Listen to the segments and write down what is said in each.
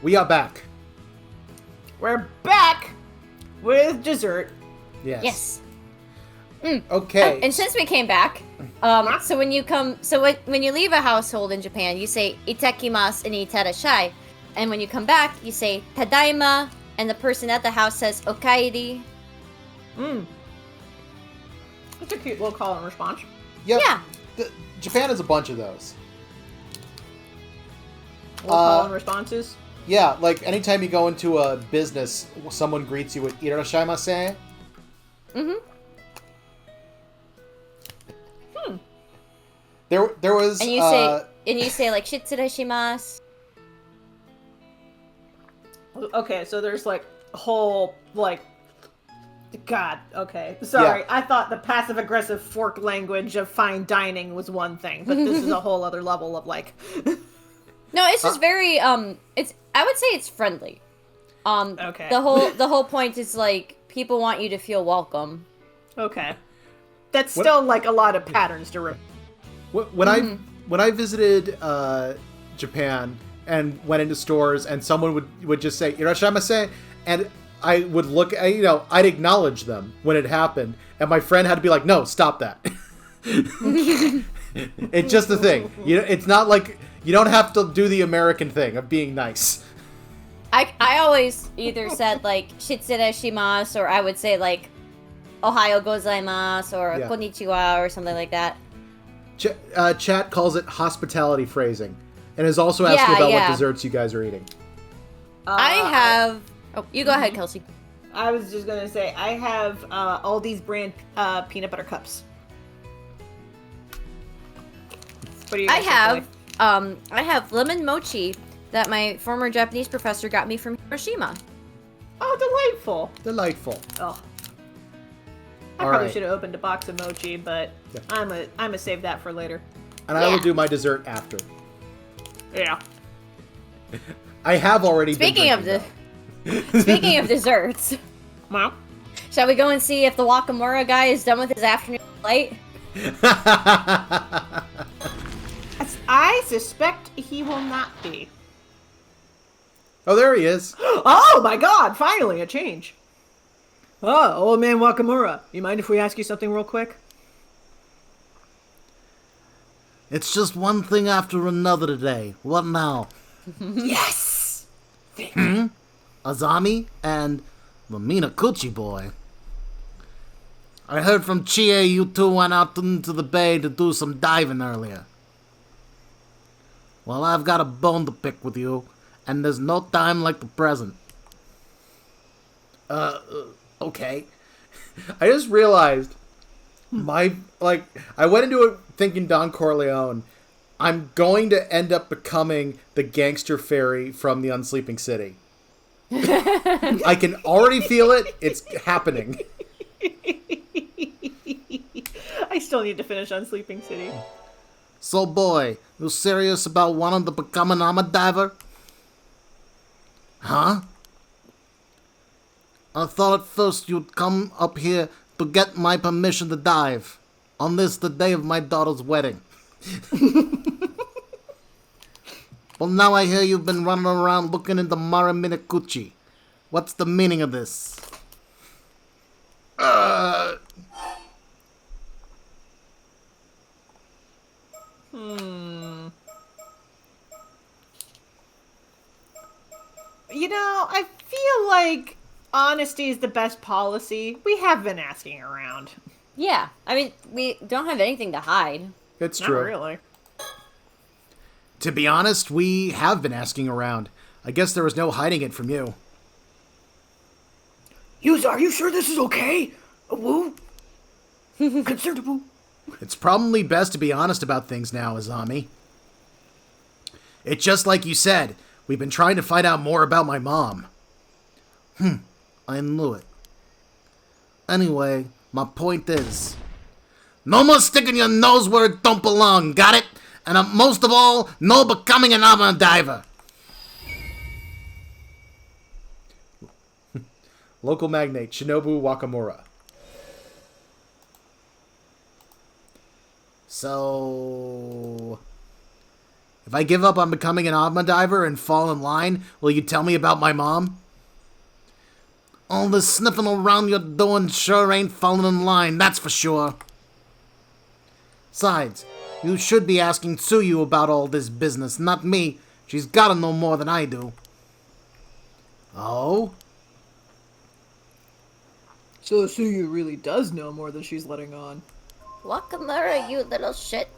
We are back. We're back with dessert. Yes. Yes. Okay. And since we came back, so when you leave a household in Japan, you say itakimasu and itarashai, and when you come back, you say tadaima, and the person at the house says okaeri. That's a cute little call and response. Yep. Yeah. Japan has a bunch of those. Little call and responses. Yeah, like anytime you go into a business, someone greets you with "irashaimase." There was And you say like shitsurashimasu. Okay, so there's like a whole like. God, okay. Sorry, Yeah. I thought the passive-aggressive fork language of fine dining was one thing, but this is a whole other level of like... No, it's just very, I would say it's friendly. Okay. The whole point is like, people want you to feel welcome. Okay. That's still like a lot of patterns to... When I visited Japan and went into stores and someone would just say "irashaimase," and I would look, I'd acknowledge them when it happened, and my friend had to be like, "No, stop that." It's just the thing. It's not like you don't have to do the American thing of being nice. I always either said like shitsurashimasu, or I would say like ohayo gozaimasu or konnichiwa or something like that. Chat calls it hospitality phrasing, and is also asking about what desserts you guys are eating. I have. Oh, you go ahead, Kelsey. I was just gonna say, I have Aldi's brand peanut butter cups. What do you guys I have lemon mochi that my former Japanese professor got me from Hiroshima. Oh, delightful. Delightful. Oh. I probably should have opened a box of mochi, but I'm gonna save that for later. And I will do my dessert after. Yeah. I have already Speaking of desserts, well, shall we go and see if the Wakamura guy is done with his afternoon flight? I suspect he will not be. Oh, there he is. Oh my god, finally a change. Oh, old man Wakamura, you mind if we ask you something real quick? It's just one thing after another today. What now? Yes! Azami and the Minakuchi boy. I heard from Chie you two went out into the bay to do some diving earlier. Well, I've got a bone to pick with you, and there's no time like the present. Okay. I just realized I went into it thinking Don Corleone. I'm going to end up becoming the gangster fairy from the Unsleeping City. I can already feel it. It's happening. I still need to finish on Sleeping City. So, boy, you serious about wanting to become an armor diver? Huh? I thought at first you'd come up here to get my permission to dive. On this, the day of my daughter's wedding. Well, now I hear you've been running around looking into Mara Minakuchi. What's the meaning of this? You know, I feel like honesty is the best policy. We have been asking around. Yeah, I mean, we don't have anything to hide. It's true. Not really. To be honest, we have been asking around. I guess there was no hiding it from you. Yuza, are you sure this is okay? Woo? Concerned, woo? It's probably best to be honest about things now, Azami. It's just like you said. We've been trying to find out more about my mom. I knew it. Anyway, my point is, no more sticking your nose where it don't belong, got it? And most of all, no becoming an armor diver. Local magnate Shinobu Wakamura. So, If I give up on becoming an Agma diver and fall in line, will you tell me about my mom? All this sniffing around you're doing sure ain't falling in line, that's for sure. Besides, you should be asking Tsuyu about all this business, not me. She's gotta know more than I do. Oh? So Suyu really does know more than she's letting on. Wakamura, you little shit.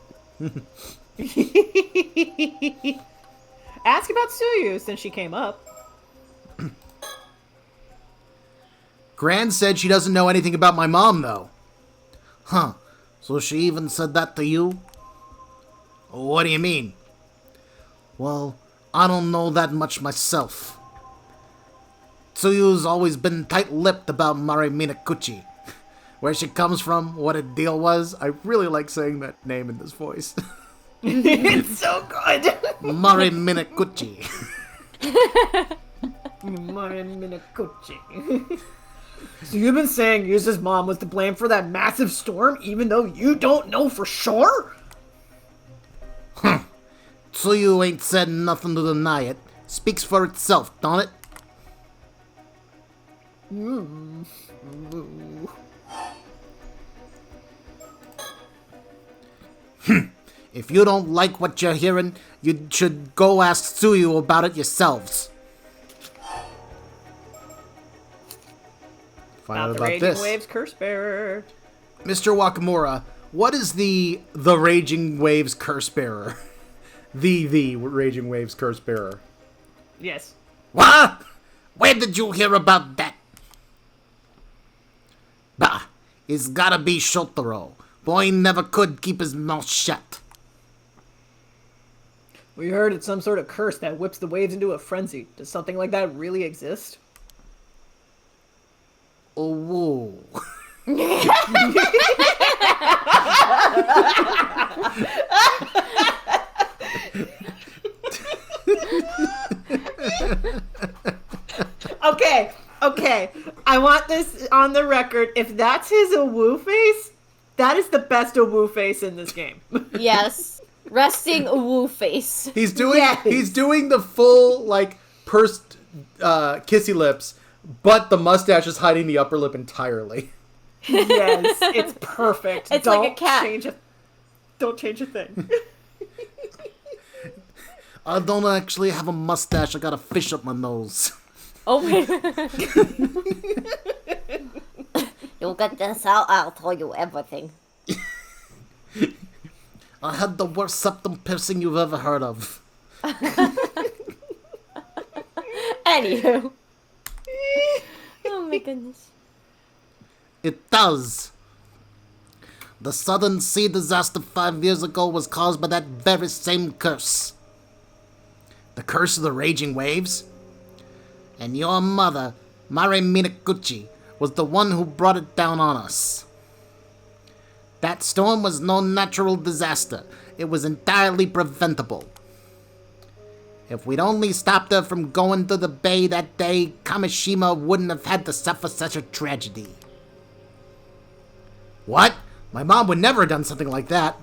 Ask about Suyu since she came up. Gran said she doesn't know anything about my mom, though. Huh. So she even said that to you? What do you mean? Well, I don't know that much myself. Tsuyu's always been tight-lipped about Mare Minakuchi. Where she comes from, what her deal was. I really like saying that name in this voice. It's so good. Mare Minakuchi. Mare Minakuchi. So you've been saying Yuza's mom was to blame for that massive storm, even though you don't know for sure? Tsuyu ain't said nothing to deny it. Speaks for itself, don't it? If you don't like what you're hearing, you should go ask Tsuyu about it yourselves. Find out Not the about Raging this. Waves curse bearer. Mr. Wakamura, what is the Raging Waves curse bearer? the Raging Waves curse bearer. Yes. What? Where did you hear about that? Bah, it's gotta be Shotaro. Boy never could keep his mouth shut. We heard it's some sort of curse that whips the waves into a frenzy. Does something like that really exist? Oh, whoa. Okay. I want this on the record. If that's his Awoo face, that is the best Awoo face in this game. Yes. Resting woo face. He's doing Yes. he's doing the full like pursed kissy lips, but the mustache is hiding the upper lip entirely. Yes, it's perfect. It's like a cat. Don't change a thing. I don't actually have a mustache. I got a fish up my nose. Oh my. You'll get this out, I'll tell you everything. I had the worst septum piercing you've ever heard of. Anywho. Oh my goodness. It does. The sudden sea disaster 5 years ago was caused by that very same curse. The curse of the Raging Waves? And your mother, Mare Minakuchi, was the one who brought it down on us. That storm was no natural disaster. It was entirely preventable. If we'd only stopped her from going to the bay that day, Kamishima wouldn't have had to suffer such a tragedy. What? My mom would never have done something like that.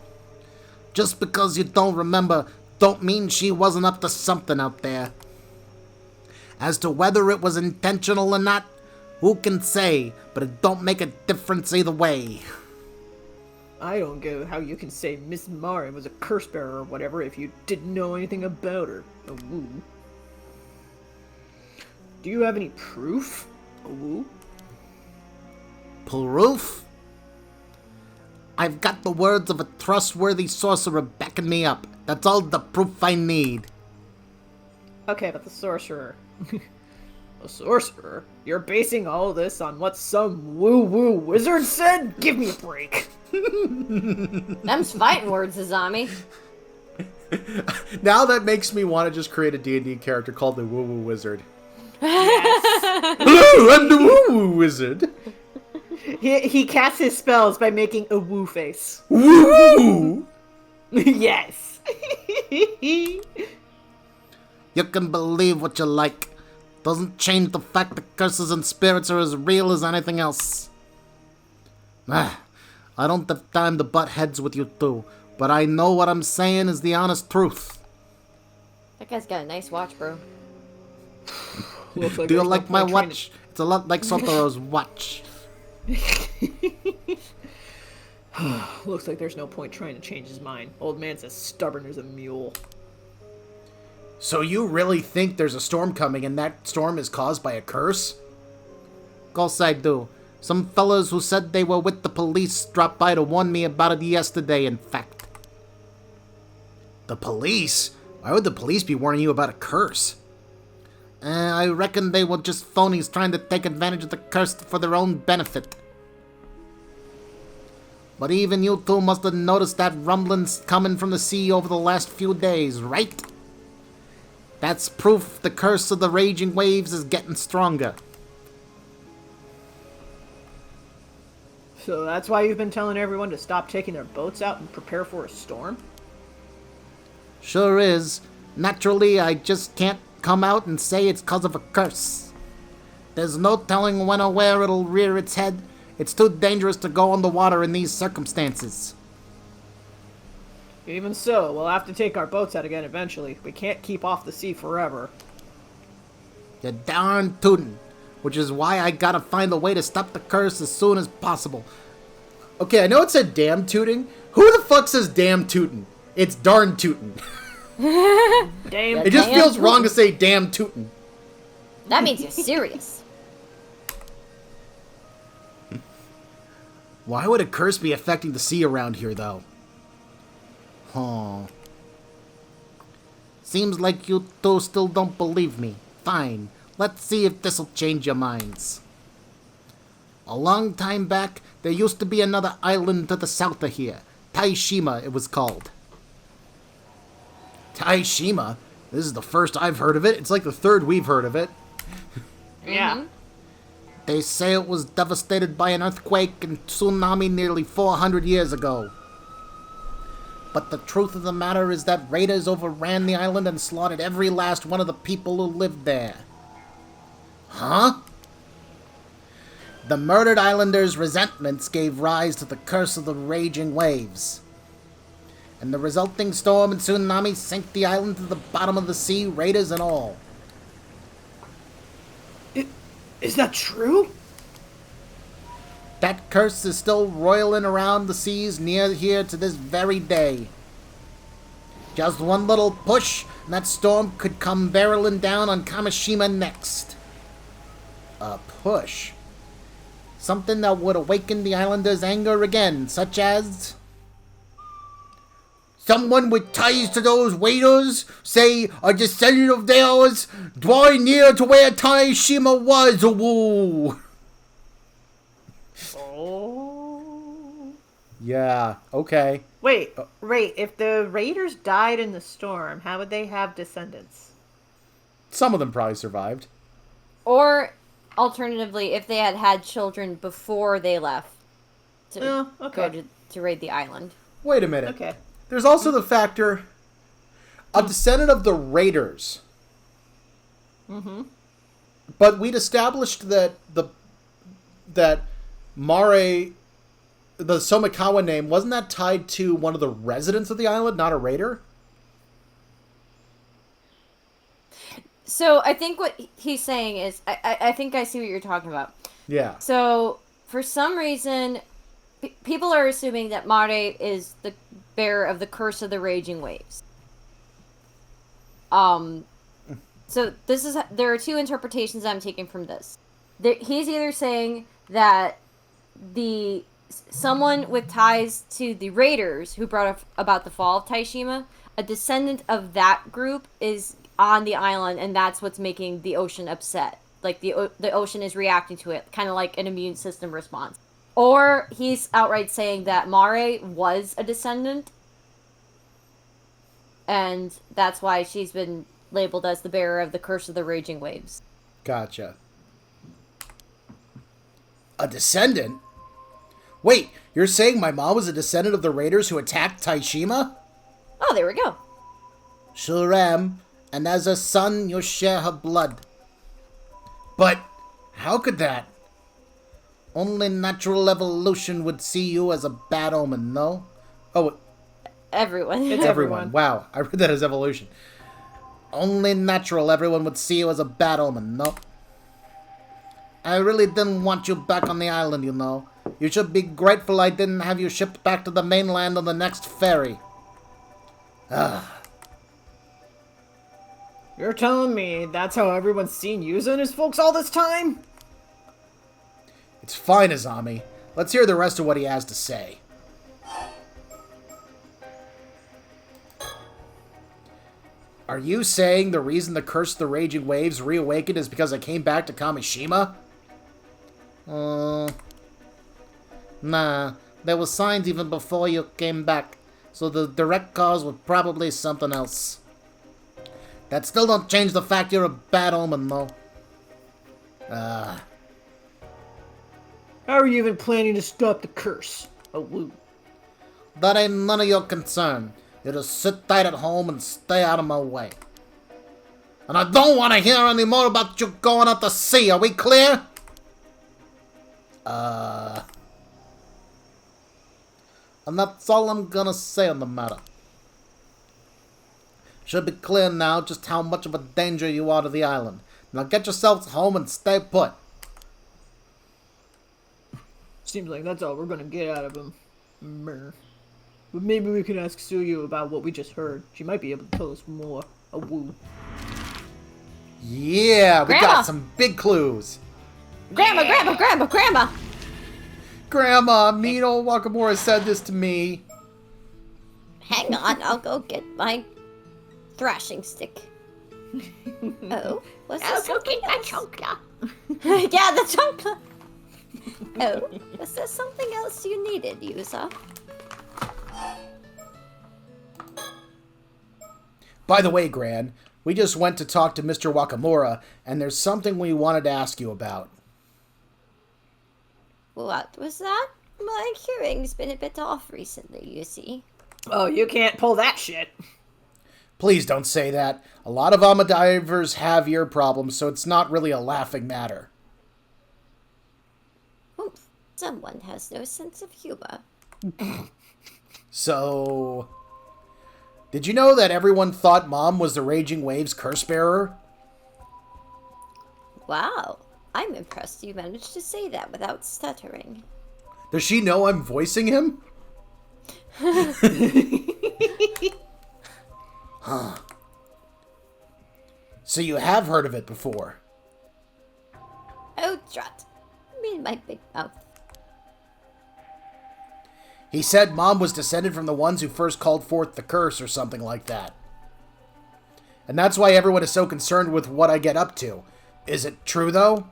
Just because you don't remember, don't mean she wasn't up to something out there. As to whether it was intentional or not, who can say, but it don't make a difference either way. I don't get how you can say Miss Mari was a curse bearer or whatever if you didn't know anything about her. Awoo. Do you have any proof? Awoo? Proof? I've got the words of a trustworthy sorcerer backing me up. That's all the proof I need. Okay, but the sorcerer. A sorcerer? You're basing all this on what some woo-woo wizard said? Give me a break. Them's fighting words, Azami. Now that makes me want to just create a D&D character called the Woo Woo Wizard. Yes. Hello, I'm the Woo Woo Wizard. He casts his spells by making a woo face. Woo! Yes. You can believe what you like. Doesn't change the fact that curses and spirits are as real as anything else. I don't have time to butt heads with you two, but I know what I'm saying is the honest truth. That guy's got a nice watch, bro. Looks like Do you there's no like my point trying watch? It's a lot like Sotoro's watch. Looks like there's no point trying to change his mind. Old man's as stubborn as a mule. So you really think there's a storm coming and that storm is caused by a curse? Course I do. Some fellas who said they were with the police dropped by to warn me about it yesterday, in fact. The police? Why would the police be warning you about a curse? I reckon they were just phonies trying to take advantage of the curse for their own benefit. But even you two must have noticed that rumblings coming from the sea over the last few days, right? That's proof the curse of the raging waves is getting stronger. So that's why you've been telling everyone to stop taking their boats out and prepare for a storm? Sure is. Naturally, I just can't come out and say it's cause of a curse. There's no telling when or where it'll rear its head. It's too dangerous to go on the water in these circumstances. Even so, we'll have to take our boats out again eventually. We can't keep off the sea forever. You're darn tootin'. Which is why I gotta find a way to stop the curse as soon as possible. Okay, I know it said damn tooting. Who the fuck says damn tootin'? It's darn tootin'. Damn. It just Damn feels wrong to tootin'. say damn tootin'. That means you're serious. Why would a curse be affecting the sea around here, though? Huh. Seems like you two still don't believe me. Fine. Let's see if this'll change your minds. A long time back, there used to be another island to the south of here. Taishima, it was called. Taishima? This is the first I've heard of it. It's like the third we've heard of it. Yeah. They say it was devastated by an earthquake and tsunami nearly 400 years ago. But the truth of the matter is that raiders overran the island and slaughtered every last one of the people who lived there. Huh? The murdered islanders' resentments gave rise to the curse of the raging waves. And the resulting storm and tsunami sank the island to the bottom of the sea, raiders and all. Is that true? That curse is still roiling around the seas near here to this very day. Just one little push, and that storm could come barreling down on Kamishima next. A push. Something that would awaken the islanders' anger again, such as... Someone with ties to those waiters, say a descendant of theirs, drawing near to where Taishima was. Woo. Oh. Yeah, okay. Wait, if the raiders died in the storm, how would they have descendants? Some of them probably survived. Or, alternatively, if they had had children before they left to Oh, okay. go to raid the island. Wait a minute. Okay. There's also the factor, a descendant of the raiders. Mm-hmm. But we'd established that that Mare, the Somikawa name, wasn't that tied to one of the residents of the island, not a raider? So, I think what he's saying is, I think I see what you're talking about. Yeah. So, for some reason, people are assuming that Mare is the bearer of the curse of the raging waves. So there are two interpretations I'm taking from this. He's either saying that someone with ties to the raiders who brought about the fall of Taishima, a descendant of that group is on the island, and that's what's making the ocean upset. Like the ocean is reacting to it, kind of like an immune system response. Or he's outright saying that Mare was a descendant, and that's why she's been labeled as the bearer of the curse of the raging waves. Gotcha. A descendant? Wait, you're saying my mom was a descendant of the raiders who attacked Taishima? Oh, there we go. Sure am, and as a son, you'll share her blood. But how could that? Only natural evolution would see you as a bad omen, no? Oh, Everyone. It's everyone. Wow, I read that as evolution. Only natural everyone would see you as a bad omen, no? I really didn't want you back on the island, you know. You should be grateful I didn't have you shipped back to the mainland on the next ferry. You're telling me that's how everyone's seen using his folks all this time? It's fine, Azami. Let's hear the rest of what he has to say. Are you saying the reason the Curse of the Raging Waves reawakened is because I came back to Kamishima? Nah, there were signs even before you came back, so the direct cause was probably something else. That still don't change the fact you're a bad omen, though. How are you even planning to stop the curse? Oh, woo. That ain't none of your concern. You just sit tight at home and stay out of my way. And I don't want to hear any more about you going out to sea, are we clear? And that's all I'm gonna say on the matter. Should be clear now just how much of a danger you are to the island. Now get yourselves home and stay put. Seems like that's all we're gonna get out of him. Mer. But maybe we can ask Suyu about what we just heard. She might be able to tell us more. Oh, woo. Yeah, we Grandma! got some big clues. Grandma, grandma, grandma, grandma! Grandma, mean old Wakamura said this to me. Hang on, I'll go get my thrashing stick. Oh, was there something else? Yeah, the chunkla! Oh, was there something else you needed, user? By the way, Gran, we just went to talk to Mr. Wakamura, and there's something we wanted to ask you about. What was that? My hearing's been a bit off recently, you see. Oh, you can't pull that shit. Please don't say that. A lot of Amadivers have ear problems, so it's not really a laughing matter. Oomph, someone has no sense of humor. So... Did you know that everyone thought Mom was the Raging Waves curse bearer? Wow, I'm impressed you managed to say that without stuttering. Does she know I'm voicing him? Huh. So you have heard of it before? Oh, drat. Me my big mouth. He said Mom was descended from the ones who first called forth the curse or something like that. And that's why everyone is so concerned with what I get up to. Is it true, though?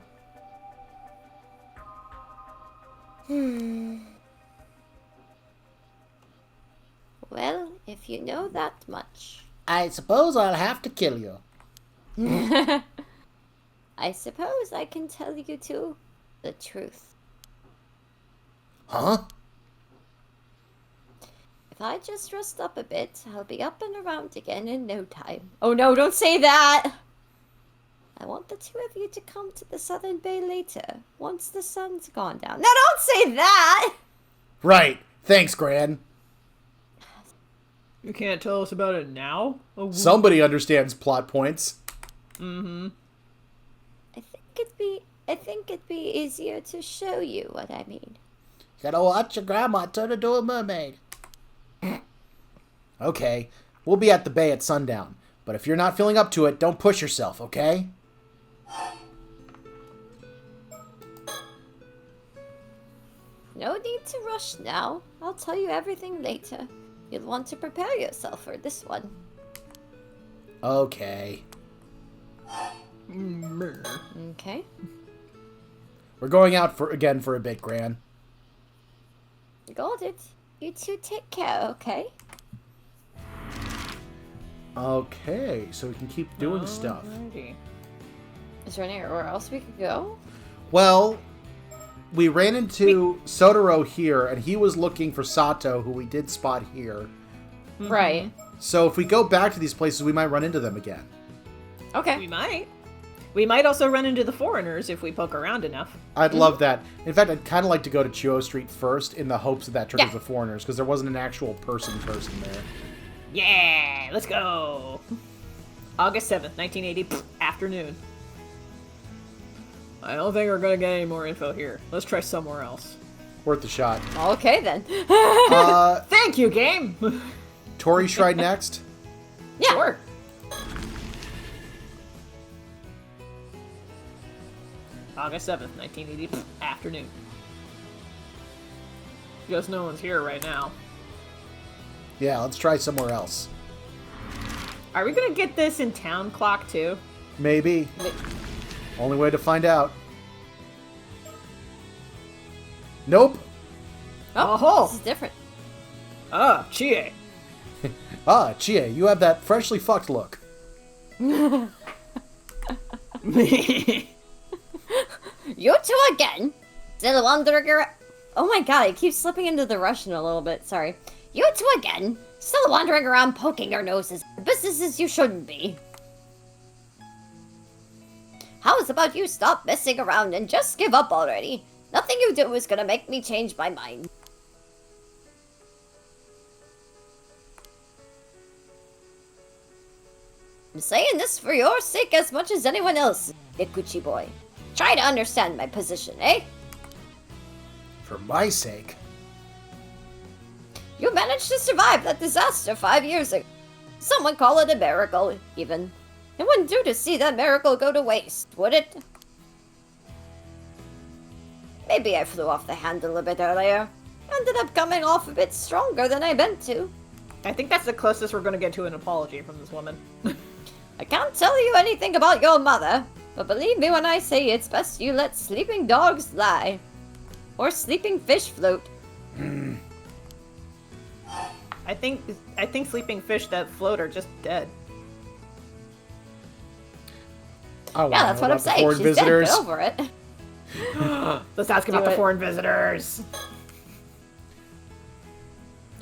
Well, if you know that much. I suppose I'll have to kill you. I suppose I can tell you too the truth. Huh? If I just rest up a bit, I'll be up and around again in no time. Oh no, don't say that! I want the two of you to come to the Southern Bay later, once the sun's gone down. No, don't say that! Right. Thanks, Gran. You can't tell us about it now? Oh, woo. Somebody understands plot points. Mm-hmm. I think it'd be easier to show you what I mean. You gotta watch your grandma turn into a mermaid. Okay, we'll be at the bay at sundown. But if you're not feeling up to it, don't push yourself, okay? No need to rush now. I'll tell you everything later. You'll want to prepare yourself for this one. Okay. Mer. Okay. We're going out again for a bit, Gran. Got it. You two take care, okay? Okay, so we can keep doing stuff. Alrighty. Is there anywhere else we could go? Well, we ran into Sotaro here, and he was looking for Sato, who we did spot here. Right. So if we go back to these places, we might run into them again. Okay. We might. We might also run into the foreigners if we poke around enough. I'd love that. In fact, I'd kind of like to go to Chio Street first in the hopes that that triggers Yeah. the foreigners, because there wasn't an actual person there. Yeah, let's go. August 7th, 1980, afternoon. I don't think we're gonna get any more info here. Let's try somewhere else. Worth a shot. Okay then. Thank you, game! Tori tried next. Yeah. Sure. August 7th, 1980, afternoon. Guess no one's here right now. Yeah, let's try somewhere else. Are we gonna get this in town clock too? Maybe. Only way to find out. Nope. Oh, This is different. Chie. Ah, Chie, you have that freshly fucked look. You two again? Still wandering around? Oh my god, I keep slipping into the Russian a little bit, sorry. You two again? Still wandering around poking your noses. Businesses you shouldn't be. How's about you stop messing around and just give up already? Nothing you do is gonna make me change my mind. I'm saying this for your sake as much as anyone else, Ikuchi boy. Try to understand my position, eh? For my sake. You managed to survive that disaster 5 years ago. Some would call it a miracle, even. It wouldn't do to see that miracle go to waste, would it? Maybe I flew off the handle a bit earlier. Ended up coming off a bit stronger than I meant to. I think that's the closest we're gonna get to an apology from this woman. I can't tell you anything about your mother, but believe me when I say it's best you let sleeping dogs lie. Or sleeping fish float. I think sleeping fish that float are just dead. I Yeah, that's what I'm saying. She's dead, get over it. Let's ask about Do the it. foreign visitors.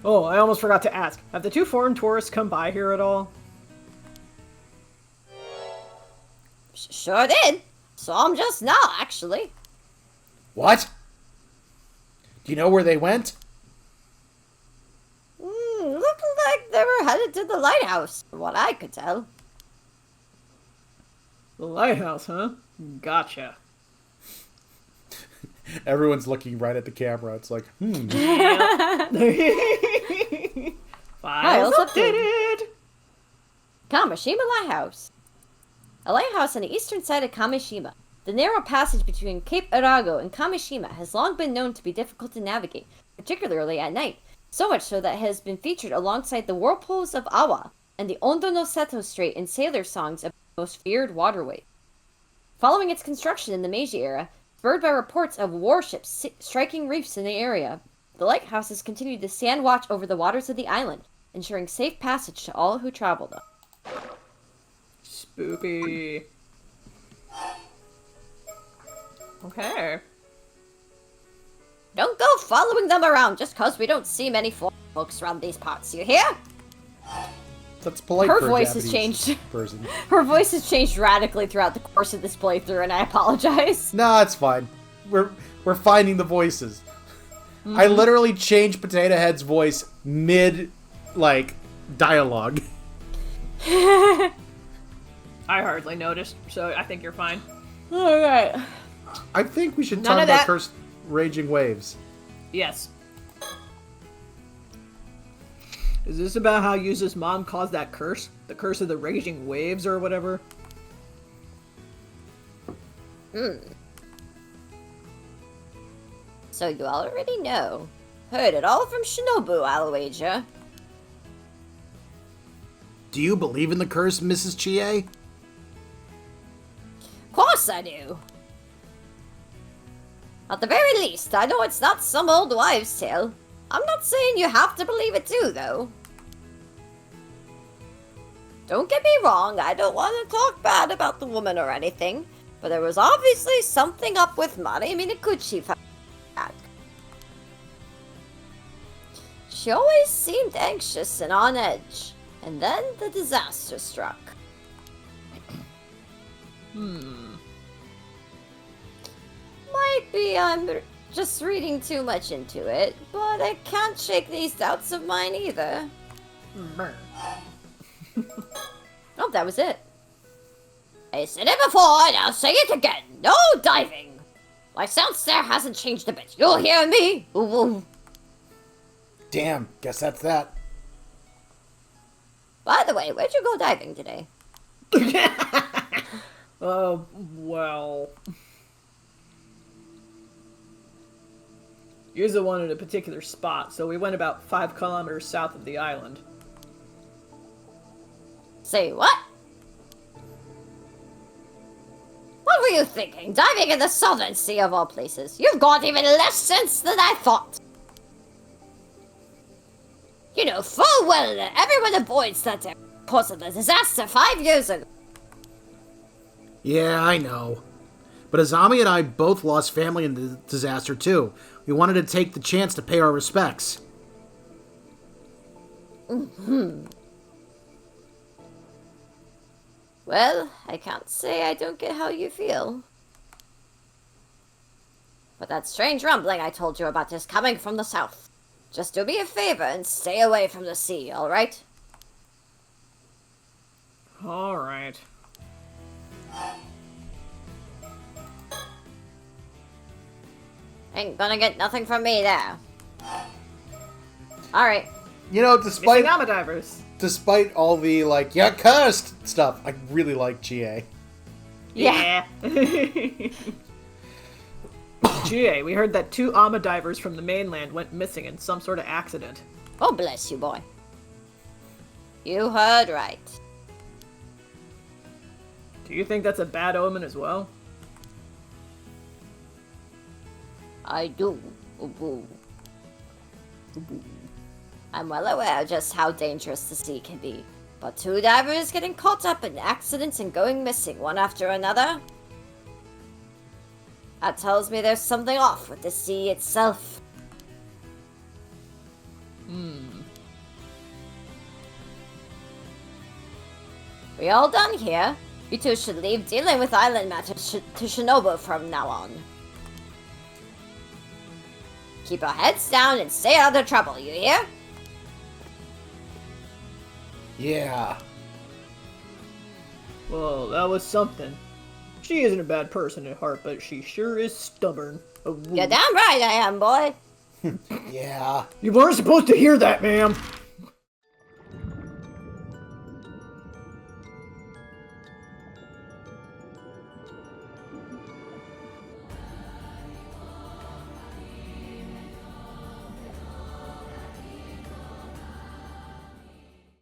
Oh, I almost forgot to ask. Have the two foreign tourists come by here at all? Sure did. Saw 'em just now, actually. What? Do you know where they went? Looked like they were headed to the lighthouse, from what I could tell. The lighthouse, huh? Gotcha. Everyone's looking right at the camera. It's like, Files Files updated! Kamishima Lighthouse. A lighthouse on the eastern side of Kamishima. The narrow passage between Cape Arago and Kamishima has long been known to be difficult to navigate, particularly at night, so much so that it has been featured alongside the whirlpools of Awa and the Ondo no Seto Strait in sailor songs about the most feared waterway. Following its construction in the Meiji era, spurred by reports of warships striking reefs in the area, the lighthouse has continued to stand watch over the waters of the island, ensuring safe passage to all who travel them. Spoopy. Okay. Don't go following them around just cause we don't see many foreign folks around these parts, you hear? that's polite Her for a voice has Japanese changed. person. Her voice has changed radically throughout the course of this playthrough, and I apologize. Nah, it's fine. We're finding the voices. I literally changed Potato Head's voice mid, dialogue. I hardly noticed, so I think you're fine. Alright. I think we should None talk of about that. Cursed Raging Waves. Yes. Is this about how Yuzu's mom caused that curse? The curse of the raging waves or whatever? So you already know. Heard it all from Shinobu, I'll wager. Do you believe in the curse, Mrs. Chie? Course I do. At the very least, I know it's not some old wives' tale. I'm not saying you have to believe it too, though. Don't get me wrong, I don't want to talk bad about the woman or anything, but there was obviously something up with Mari Minakuchi. She always seemed anxious and on edge, and then the disaster struck. Might be I'm just reading too much into it, but I can't shake these doubts of mine either. Oh, that was it. I said it before, and I'll say it again. No diving. My sound there hasn't changed a bit. You'll hear me. Ooh, ooh. Damn, guess that's that. By the way, where'd you go diving today? Well... Yuza wanted a particular spot, so we went about 5 kilometers south of the island. Say what? What were you thinking? Diving in the Southern Sea of all places. You've got even less sense than I thought. You know full well that everyone avoids that area because of the disaster 5 years ago. Yeah, I know. But Azami and I both lost family in the disaster too. We wanted to take the chance to pay our respects. Well, I can't say I don't get how you feel. But that strange rumbling I told you about is coming from the south. Just do me a favor and stay away from the sea, alright? Alright. Ain't gonna get nothing from me there. Alright. You know, Missing Amadivers. despite all the, like, you're cursed stuff, I really like GA. Yeah. GA, we heard that 2 Amadivers from the mainland went missing in some sort of accident. Oh, bless you, boy. You heard right. Do you think that's a bad omen as well? I do. Ooh. I'm well aware just how dangerous the sea can be, but 2 divers getting caught up in accidents and going missing one after another? That tells me there's something off with the sea itself. We all done here? You two should leave dealing with island matters to Shinobu from now on. Keep your heads down and stay out of trouble, you hear? Yeah. Well, that was something. She isn't a bad person at heart, but she sure is stubborn. You're damn right I am, boy. Yeah. You weren't supposed to hear that, ma'am.